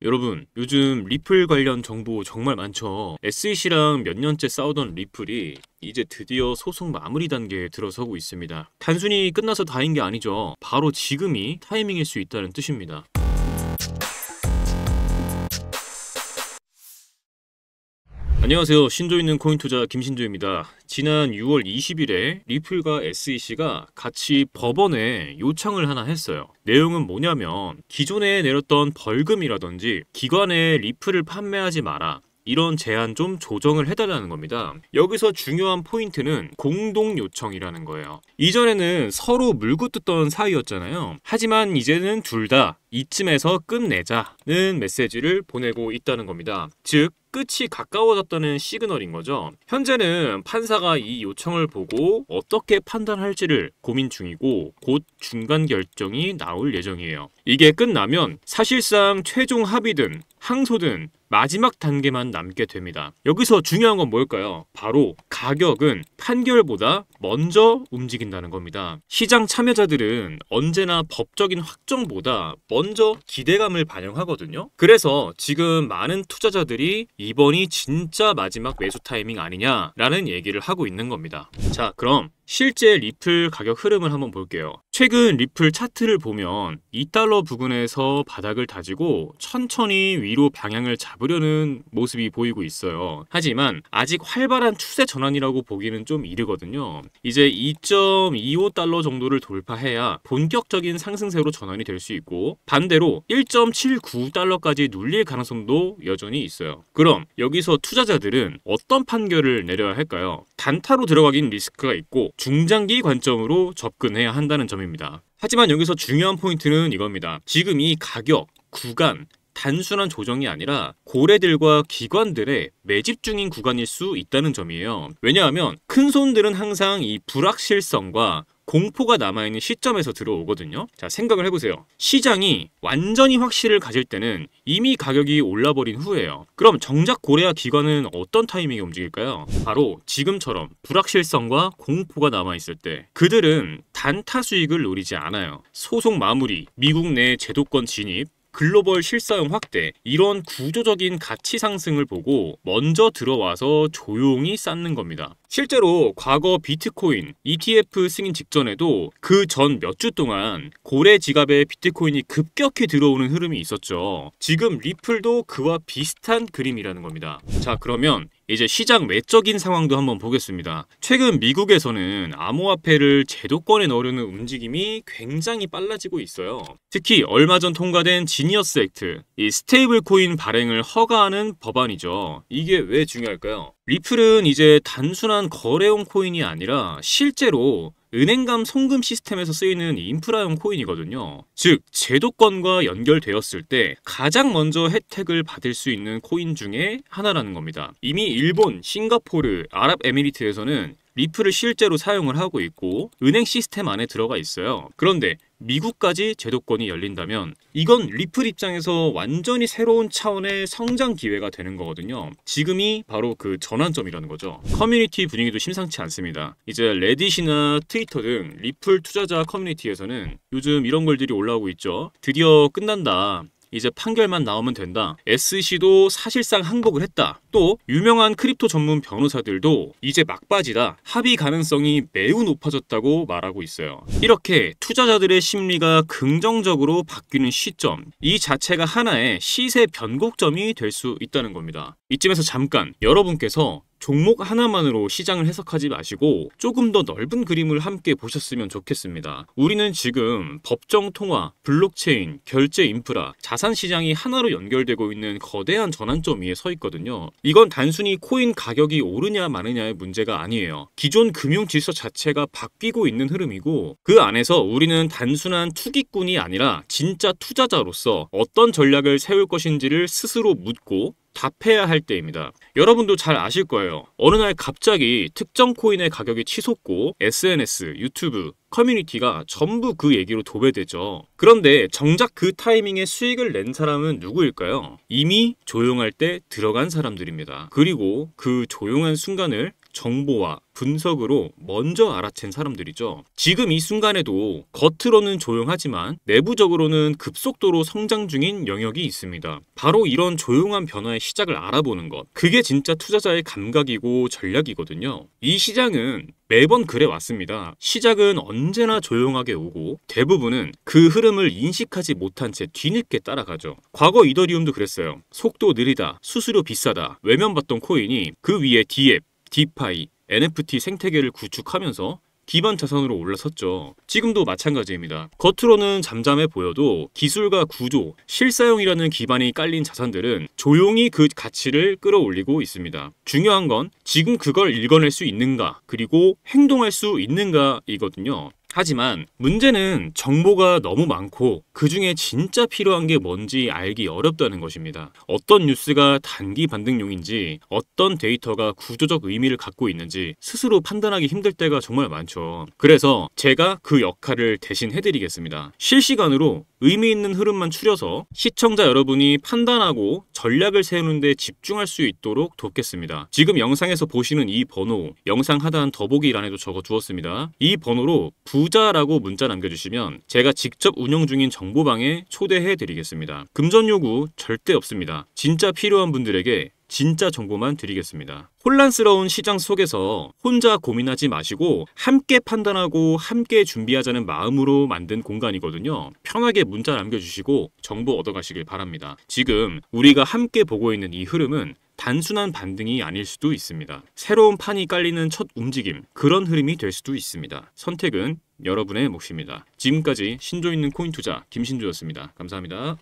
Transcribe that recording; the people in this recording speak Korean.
여러분, 요즘 리플 관련 정보 정말 많죠. SEC랑 몇 년째 싸우던 리플이 이제 드디어 소송 마무리 단계에 들어서고 있습니다. 단순히 끝나서 다인 게 아니죠. 바로 지금이 타이밍일 수 있다는 뜻입니다. 안녕하세요. 신조 있는 코인투자 김신조입니다. 지난 6월 20일에 리플과 SEC가 같이 법원에 요청을 하나 했어요. 내용은 뭐냐면 기존에 내렸던 벌금이라든지 기관에 리플을 판매하지 마라, 이런 제한 좀 조정을 해달라는 겁니다. 여기서 중요한 포인트는 공동 요청이라는 거예요. 이전에는 서로 물고 뜯던 사이였잖아요. 하지만 이제는 둘 다 이쯤에서 끝내자는 메시지를 보내고 있다는 겁니다. 즉 끝이 가까워졌다는 시그널인 거죠. 현재는 판사가 이 요청을 보고 어떻게 판단할지를 고민 중이고 곧 중간 결정이 나올 예정이에요. 이게 끝나면 사실상 최종 합의든 항소든 마지막 단계만 남게 됩니다. 여기서 중요한 건 뭘까요? 바로 가격은 판결보다 먼저 움직인다는 겁니다. 시장 참여자들은 언제나 법적인 확정보다 먼저 기대감을 반영하거든요. 그래서 지금 많은 투자자들이 이번이 진짜 마지막 매수 타이밍 아니냐라는 얘기를 하고 있는 겁니다. 자, 그럼 실제 리플 가격 흐름을 한번 볼게요. 최근 리플 차트를 보면 2달러 부근에서 바닥을 다지고 천천히 위로 방향을 잡으려는 모습이 보이고 있어요. 하지만 아직 활발한 추세 전환이라고 보기는 좀 이르거든요. 이제 2.25달러 정도를 돌파해야 본격적인 상승세로 전환이 될 수 있고, 반대로 1.79달러까지 눌릴 가능성도 여전히 있어요. 그럼 여기서 투자자들은 어떤 판결을 내려야 할까요? 단타로 들어가긴 리스크가 있고 중장기 관점으로 접근해야 한다는 점입니다. 하지만 여기서 중요한 포인트는 이겁니다. 지금 이 가격, 구간, 단순한 조정이 아니라 고래들과 기관들의 매집 중인 구간일 수 있다는 점이에요. 왜냐하면 큰 손들은 항상 이 불확실성과 공포가 남아있는 시점에서 들어오거든요. 자, 생각을 해보세요. 시장이 완전히 확실을 가질 때는 이미 가격이 올라버린 후예요. 그럼 정작 고래와 기관은 어떤 타이밍에 움직일까요? 바로 지금처럼 불확실성과 공포가 남아있을 때 그들은 단타 수익을 노리지 않아요. 소송 마무리, 미국 내 제도권 진입, 글로벌 실사용 확대, 이런 구조적인 가치 상승을 보고 먼저 들어와서 조용히 쌓는 겁니다. 실제로 과거 비트코인 ETF 승인 직전에도 그 전 몇 주 동안 고래 지갑에 비트코인이 급격히 들어오는 흐름이 있었죠. 지금 리플도 그와 비슷한 그림이라는 겁니다. 자, 그러면 이제 시장 외적인 상황도 한번 보겠습니다. 최근 미국에서는 암호화폐를 제도권에 넣으려는 움직임이 굉장히 빨라지고 있어요. 특히 얼마 전 통과된 지니어스 액트, 이 스테이블 코인 발행을 허가하는 법안이죠. 이게 왜 중요할까요? 리플은 이제 단순한 거래용 코인이 아니라 실제로 은행간 송금 시스템에서 쓰이는 인프라용 코인이거든요. 즉, 제도권과 연결되었을 때 가장 먼저 혜택을 받을 수 있는 코인 중에 하나라는 겁니다. 이미 일본, 싱가포르, 아랍에미리트에서는 리플을 실제로 사용을 하고 있고 은행 시스템 안에 들어가 있어요. 그런데 미국까지 제도권이 열린다면 이건 리플 입장에서 완전히 새로운 차원의 성장 기회가 되는 거거든요. 지금이 바로 그 전환점이라는 거죠. 커뮤니티 분위기도 심상치 않습니다. 이제 레딧이나 트위터 등 리플 투자자 커뮤니티에서는 요즘 이런 글들이 올라오고 있죠. 드디어 끝난다. 이제 판결만 나오면 된다. SEC도 사실상 항복을 했다. 또 유명한 크립토 전문 변호사들도 이제 막바지다. 합의 가능성이 매우 높아졌다고 말하고 있어요. 이렇게 투자자들의 심리가 긍정적으로 바뀌는 시점, 이 자체가 하나의 시세 변곡점이 될 수 있다는 겁니다. 이쯤에서 잠깐 여러분께서 종목 하나만으로 시장을 해석하지 마시고 조금 더 넓은 그림을 함께 보셨으면 좋겠습니다. 우리는 지금 법정 통화, 블록체인, 결제 인프라, 자산 시장이 하나로 연결되고 있는 거대한 전환점 위에 서 있거든요. 이건 단순히 코인 가격이 오르냐 마느냐의 문제가 아니에요. 기존 금융 질서 자체가 바뀌고 있는 흐름이고 그 안에서 우리는 단순한 투기꾼이 아니라 진짜 투자자로서 어떤 전략을 세울 것인지를 스스로 묻고 답해야 할 때입니다. 여러분도 잘 아실 거예요. 어느 날 갑자기 특정 코인의 가격이 치솟고 SNS, 유튜브, 커뮤니티가 전부 그 얘기로 도배되죠. 그런데 정작 그 타이밍에 수익을 낸 사람은 누구일까요? 이미 조용할 때 들어간 사람들입니다. 그리고 그 조용한 순간을 정보와 분석으로 먼저 알아챈 사람들이죠. 지금 이 순간에도 겉으로는 조용하지만 내부적으로는 급속도로 성장 중인 영역이 있습니다. 바로 이런 조용한 변화의 시작을 알아보는 것. 그게 진짜 투자자의 감각이고 전략이거든요. 이 시장은 매번 그래 왔습니다. 시작은 언제나 조용하게 오고 대부분은 그 흐름을 인식하지 못한 채 뒤늦게 따라가죠. 과거 이더리움도 그랬어요. 속도 느리다, 수수료 비싸다, 외면받던 코인이 그 위에 DF, 디파이, NFT 생태계를 구축하면서 기반 자산으로 올라섰죠. 지금도 마찬가지입니다. 겉으로는 잠잠해 보여도 기술과 구조, 실사용이라는 기반이 깔린 자산들은 조용히 그 가치를 끌어올리고 있습니다. 중요한 건 지금 그걸 읽어낼 수 있는가, 그리고 행동할 수 있는가이거든요. 하지만 문제는 정보가 너무 많고 그 중에 진짜 필요한 게 뭔지 알기 어렵다는 것입니다. 어떤 뉴스가 단기 반등용인지, 어떤 데이터가 구조적 의미를 갖고 있는지 스스로 판단하기 힘들 때가 정말 많죠. 그래서 제가 그 역할을 대신 해드리겠습니다. 실시간으로 의미 있는 흐름만 추려서 시청자 여러분이 판단하고 전략을 세우는 데 집중할 수 있도록 돕겠습니다. 지금 영상에서 보시는 이 번호, 영상 하단 더보기란에도 적어두었습니다. 이 번호로 부자라고 문자 남겨주시면 제가 직접 운영 중인 정보방에 초대해 드리겠습니다. 금전 요구 절대 없습니다. 진짜 필요한 분들에게 진짜 정보만 드리겠습니다. 혼란스러운 시장 속에서 혼자 고민하지 마시고 함께 판단하고 함께 준비하자는 마음으로 만든 공간이거든요. 편하게 문자 남겨주시고 정보 얻어가시길 바랍니다. 지금 우리가 함께 보고 있는 이 흐름은 단순한 반등이 아닐 수도 있습니다. 새로운 판이 깔리는 첫 움직임, 그런 흐름이 될 수도 있습니다. 선택은 여러분의 몫입니다. 지금까지 신조 있는 코인 투자 김신조였습니다. 감사합니다.